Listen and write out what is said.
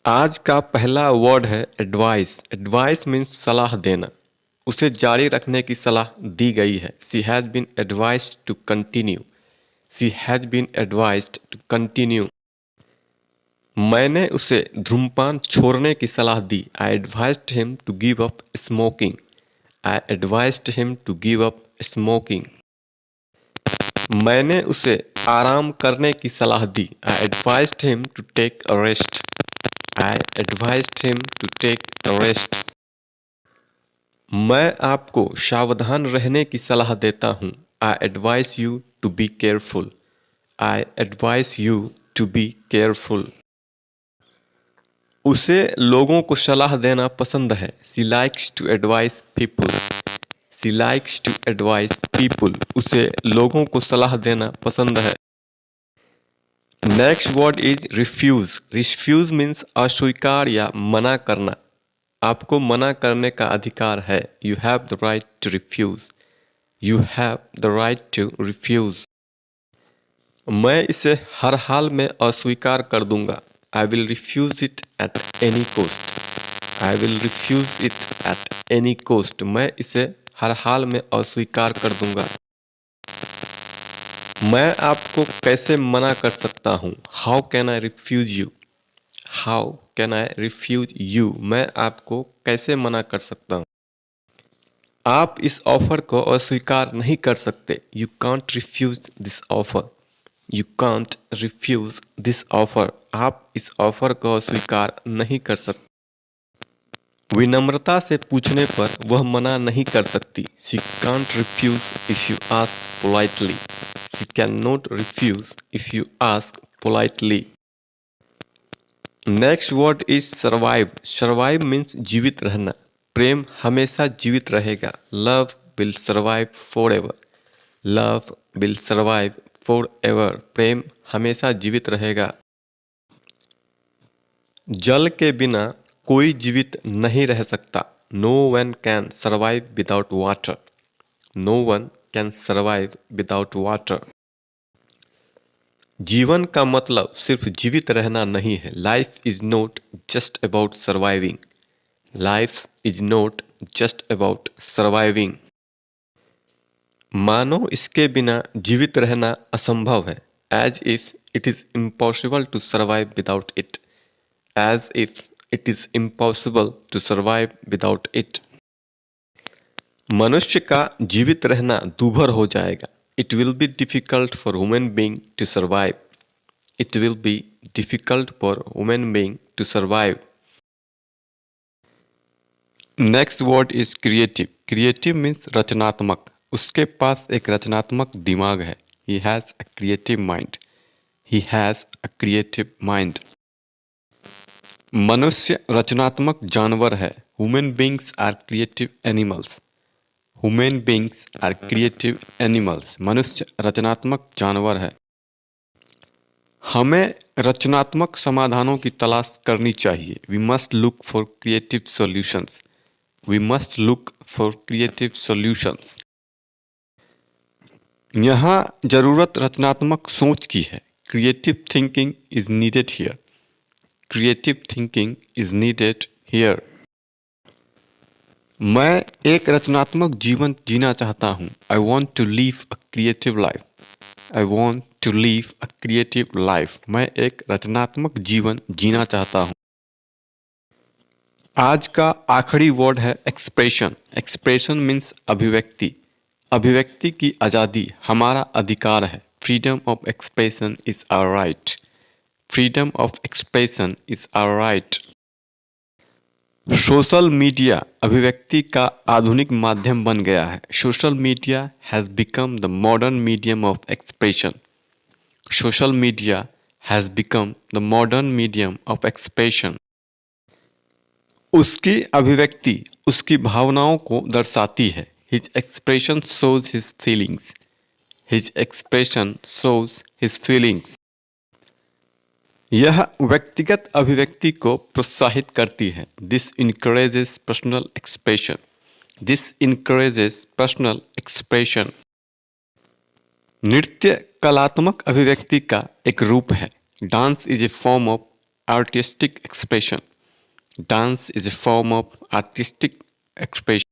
आज का पहला वर्ड है एडवाइस। एडवाइस मीन्स सलाह देना। उसे जारी रखने की सलाह दी गई है। She has been advised to continue. She has been advised to continue. मैंने उसे धूम्रपान छोड़ने की सलाह दी। I advised him to give up smoking. I advised him to give up smoking. मैंने उसे आराम करने की सलाह दी। I advised him to take a rest. I advised him to take a rest. मैं आपको सावधान रहने की सलाह देता हूँ। I advise you to be careful. I advise you to be careful. उसे लोगों को सलाह देना पसंद है। She likes to advise people. She likes to advise people. उसे लोगों को सलाह देना पसंद है। Next word is refuse. Refuse means अस्वीकार या मना करना। आपको मना करने का अधिकार है। You have the right to refuse. You have the right to refuse. मैं इसे हर हाल में अस्वीकार कर दूंगा। I will refuse it at any cost. I will refuse it at any cost. मैं इसे हर हाल में अस्वीकार कर दूंगा। मैं आपको कैसे मना कर सकता हूँ? How can I refuse you? How can I refuse you? मैं आपको कैसे मना कर सकता हूँ? आप इस ऑफर को अस्वीकार नहीं कर सकते। You can't refuse this offer. You can't refuse this offer. आप इस ऑफर को अस्वीकार नहीं कर सकते। विनम्रता से पूछने पर वह मना नहीं कर सकती। She can't refuse if you ask politely. She can not refuse if you ask politely. Next word is survive. Survive means जीवित रहना। प्रेम हमेशा जीवित रहेगा। Love will survive for ever. Love will survive for ever. प्रेम हमेशा जीवित रहेगा। जल के बिना कोई जीवित नहीं रह सकता। No one can survive without water. No one can survive without water. जीवन का मतलब सिर्फ जीवित रहना नहीं है। Life is not just about surviving. Life is not just about surviving. मानो इसके बिना जीवित रहना असंभव है। As if it is impossible to survive without it. As if it is impossible to survive without it. मनुष्य का जीवित रहना दूभर हो जाएगा। It will be difficult for human being to survive. It will be difficult for human being to survive. Next word is creative. Creative means रचनात्मक। उसके पास एक रचनात्मक दिमाग है। He has a creative mind. He has a creative mind. मनुष्य रचनात्मक जानवर है। Human beings are creative animals. Human beings are creative animals. मनुष्य रचनात्मक जानवर है। हमें रचनात्मक समाधानों की तलाश करनी चाहिए। We must look for creative solutions. We must look for creative solutions. यहाँ जरूरत रचनात्मक सोच की है। Creative thinking is needed here. Creative thinking is needed here. मैं एक रचनात्मक जीवन जीना चाहता हूँ। I want to live a creative life. I want to live a creative life. मैं एक रचनात्मक जीवन जीना चाहता हूँ। आज का आखिरी वर्ड है एक्सप्रेशन। एक्सप्रेशन मीन्स अभिव्यक्ति। अभिव्यक्ति की आज़ादी हमारा अधिकार है। Freedom of expression is our right. Freedom of expression is our right. Social media अभिव्यक्ति का आधुनिक माध्यम बन गया है। Social media has become the modern medium of expression. Social media has become the modern medium of expression. उसकी अभिव्यक्ति उसकी भावनाओं को दर्शाती है। His expression shows his feelings. His expression shows his feelings. यह व्यक्तिगत अभिव्यक्ति को प्रोत्साहित करती है। This encourages personal expression. This encourages personal expression. नृत्य कलात्मक अभिव्यक्ति का एक रूप है। Dance is a form of artistic expression. Dance is a form of artistic expression.